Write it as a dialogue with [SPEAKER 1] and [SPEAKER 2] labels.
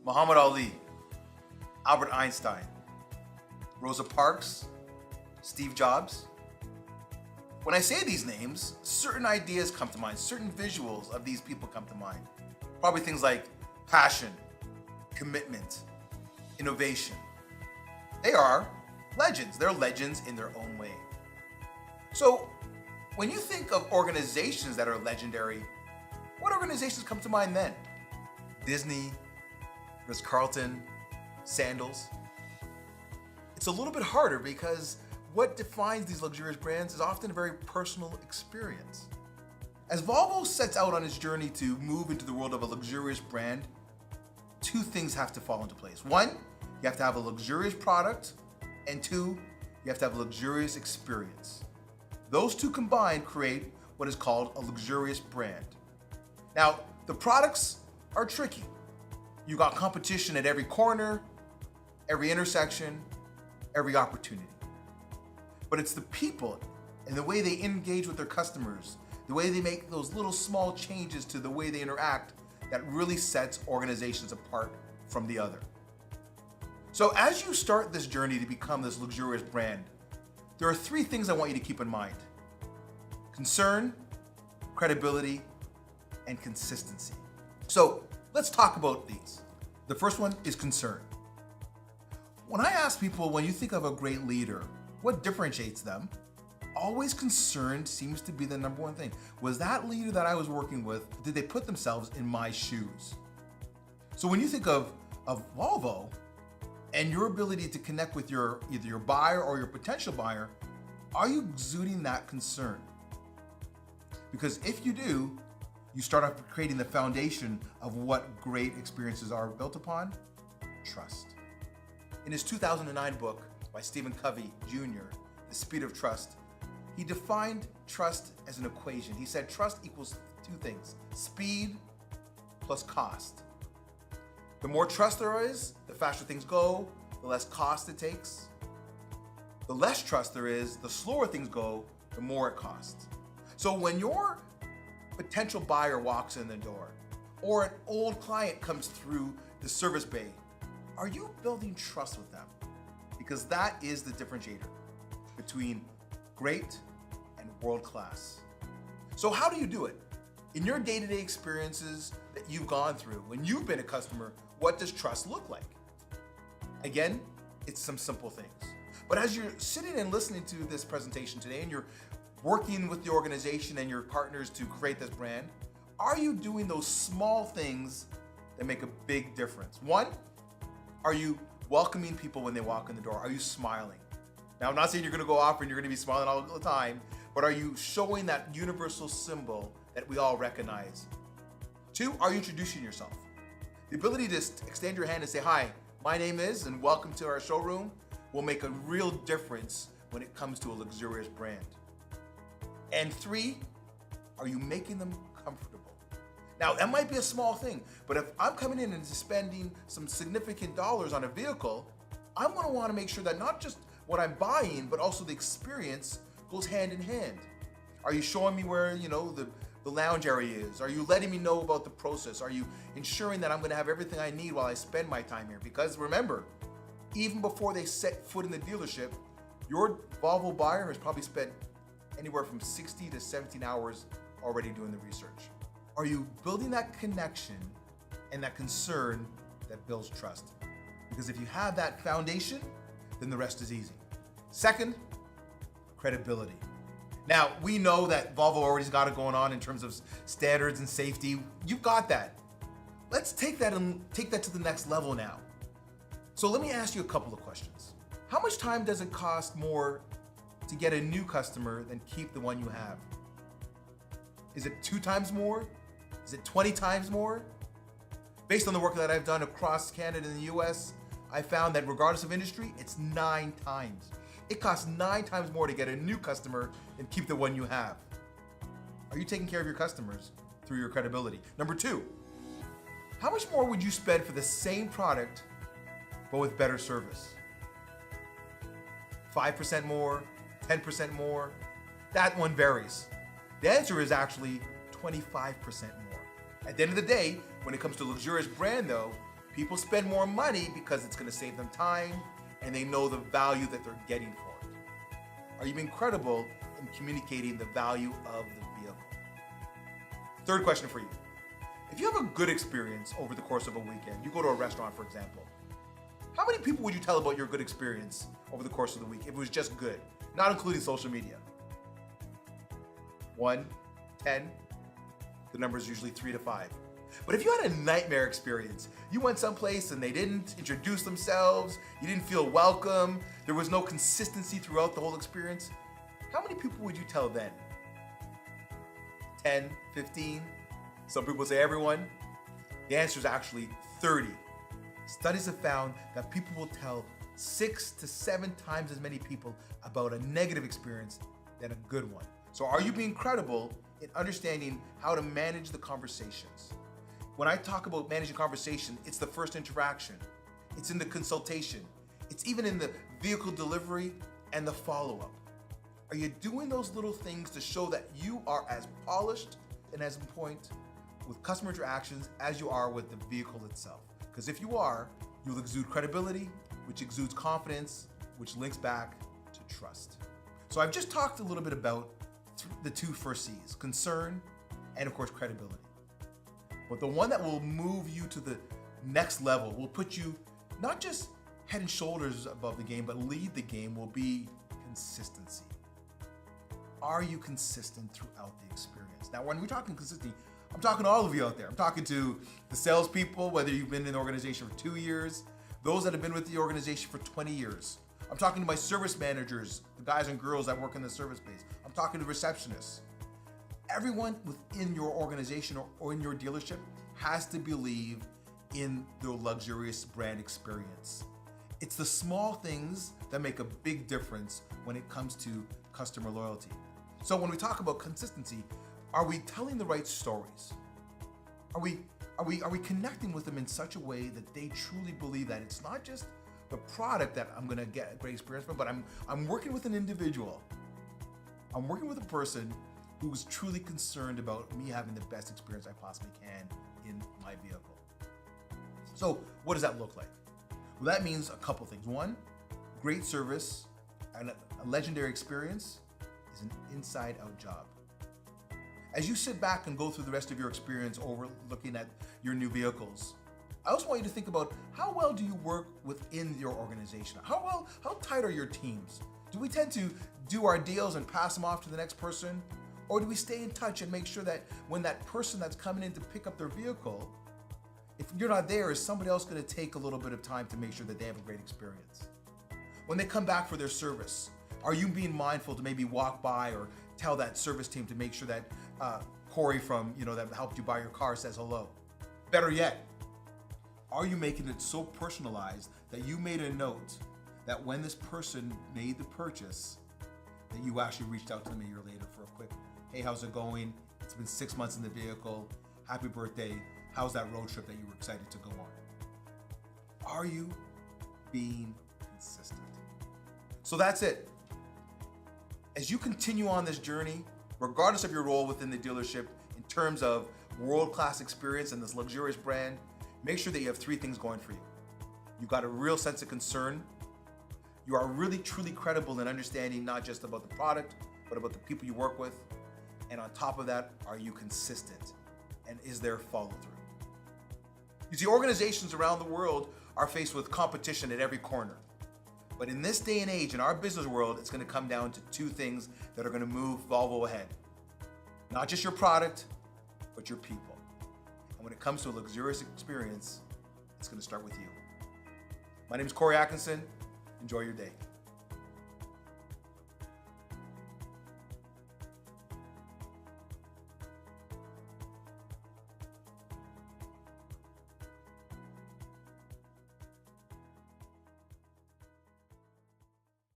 [SPEAKER 1] Muhammad Ali, Albert Einstein, Rosa Parks, Steve Jobs. When I say these names, certain ideas come to mind, certain visuals of these people come to mind. Probably things like passion, commitment, innovation. They are legends. They're legends in their own way. So, when you think of organizations that are legendary, what organizations come to mind then? Disney, Ritz-Carlton, Sandals. It's a little bit harder because what defines these luxurious brands is often a very personal experience. As Volvo sets out on its journey to move into the world of a luxurious brand, two things have to fall into place. One, you have to have a luxurious product, and two, you have to have a luxurious experience. Those two combined create what is called a luxurious brand. Now, the products are tricky. You got competition at every corner, every intersection, every opportunity. But it's the people and the way they engage with their customers, the way they make those little small changes to the way they interact that really sets organizations apart from the other. So as you start this journey to become this luxurious brand, there are three things I want you to keep in mind: concern, credibility, and consistency. So let's talk about these. The first one is concern. When I ask people, when you think of a great leader, what differentiates them? Always concern seems to be the number one thing. Was that leader that I was working with, did they put themselves in my shoes? So when you think of Volvo and your ability to connect with either your buyer or your potential buyer, are you exuding that concern? Because if you do, you start off creating the foundation of what great experiences are built upon: trust. In his 2009 book by Stephen Covey Jr., The Speed of Trust, he defined trust as an equation. He said trust equals two things: speed plus cost. The more trust there is, the faster things go, the less cost it takes. The less trust there is, the slower things go, the more it costs. So when your potential buyer walks in the door, or an old client comes through the service bay, are you building trust with them? Because that is the differentiator between great and world-class. So how do you do it? In your day-to-day experiences that you've gone through, when you've been a customer, what does trust look like? Again, it's some simple things. But as you're sitting and listening to this presentation today, and you're working with the organization and your partners to create this brand, are you doing those small things that make a big difference? One, are you welcoming people when they walk in the door? Are you smiling? Now, I'm not saying you're gonna go off and you're gonna be smiling all the time, but are you showing that universal symbol that we all recognize? Two, are you introducing yourself? The ability to extend your hand and say, "Hi, my name is, and welcome to our showroom," will make a real difference when it comes to a luxurious brand. And three, are you making them comfortable? Now, that might be a small thing, but if I'm coming in and spending some significant dollars on a vehicle, I'm gonna wanna make sure that not just what I'm buying, but also the experience goes hand in hand. Are you showing me where, the lounge area is? Are you letting me know about the process? Are you ensuring that I'm gonna have everything I need while I spend my time here? Because remember, even before they set foot in the dealership, your Volvo buyer has probably spent anywhere from 60 to 17 hours already doing the research. Are you building that connection and that concern that builds trust? Because if you have that foundation, then the rest is easy. Second, credibility. Now, we know that Volvo already's got it going on in terms of standards and safety. You've got that. Let's take that to the next level now. So let me ask you a couple of questions. How much time does it cost more to get a new customer than keep the one you have? Is it 2 times more? Is it 20 times more? Based on the work that I've done across Canada and the US, I found that regardless of industry, it's 9 times. It costs 9 times more to get a new customer than keep the one you have. Are you taking care of your customers through your credibility? Number 2, how much more would you spend for the same product, but with better service? 5% more, 10% more? That one varies. The answer is actually 25% more. At the end of the day, when it comes to luxurious brand though, People spend more money because it's going to save them time and they know the value that they're getting for it. Are you being credible in communicating the value of the vehicle? Third question for you. If you have a good experience over the course of a weekend, you go to a restaurant, for example, how many people would you tell about your good experience over the course of the week if it was just good, not including social media? 1, 10, the number is usually 3 to 5. But if you had a nightmare experience, you went someplace and they didn't introduce themselves, you didn't feel welcome, there was no consistency throughout the whole experience, how many people would you tell then? 10, 15? Some people say everyone. The answer is actually 30. Studies have found that people will tell 6 to 7 times as many people about a negative experience than a good one. So are you being credible in understanding how to manage the conversations? When I talk about managing conversation, it's the first interaction. It's in the consultation. It's even in the vehicle delivery and the follow-up. Are you doing those little things to show that you are as polished and as on point with customer interactions as you are with the vehicle itself? Because if you are, you'll exude credibility, which exudes confidence, which links back to trust. So I've just talked a little bit about the 2 first C's, concern and of course credibility. But the one that will move you to the next level, will put you not just head and shoulders above the game, but lead the game, will be consistency. Are you consistent throughout the experience? Now, when we're talking consistency, I'm talking to all of you out there. I'm talking to the salespeople, whether you've been in the organization for 2 years, those that have been with the organization for 20 years. I'm talking to my service managers, the guys and girls that work in the service space. I'm talking to receptionists. Everyone within your organization or in your dealership has to believe in the luxurious brand experience. It's the small things that make a big difference when it comes to customer loyalty. So when we talk about consistency, are we telling the right stories? Are we connecting with them in such a way that they truly believe that it's not just the product that I'm gonna get a great experience from, but I'm working with an individual. I'm working with a person who is truly concerned about me having the best experience I possibly can in my vehicle. So what does that look like? Well, that means a couple things. One, great service and a legendary experience is an inside-out job. As you sit back and go through the rest of your experience over looking at your new vehicles, I also want you to think about how well do you work within your organization? How tight are your teams? Do we tend to do our deals and pass them off to the next person? Or do we stay in touch and make sure that when that person that's coming in to pick up their vehicle, if you're not there, is somebody else going to take a little bit of time to make sure that they have a great experience? When they come back for their service, are you being mindful to maybe walk by or tell that service team to make sure that Corey from, that helped you buy your car says hello? Better yet, are you making it so personalized that you made a note that when this person made the purchase, that you actually reached out to them a year later for a quick, hey, how's it going? It's been 6 months in the vehicle. Happy birthday. How's that road trip that you were excited to go on? Are you being consistent? So that's it. As you continue on this journey, regardless of your role within the dealership, in terms of world-class experience and this luxurious brand, make sure that you have 3 things going for you. You've got a real sense of concern. You are really, truly credible in understanding not just about the product, but about the people you work with. And on top of that, are you consistent? And is there follow-through? You see, organizations around the world are faced with competition at every corner. But in this day and age, in our business world, it's going to come down to 2 things that are going to move Volvo ahead. Not just your product, but your people. And when it comes to a luxurious experience, it's going to start with you. My name is Corey Atkinson. Enjoy your day.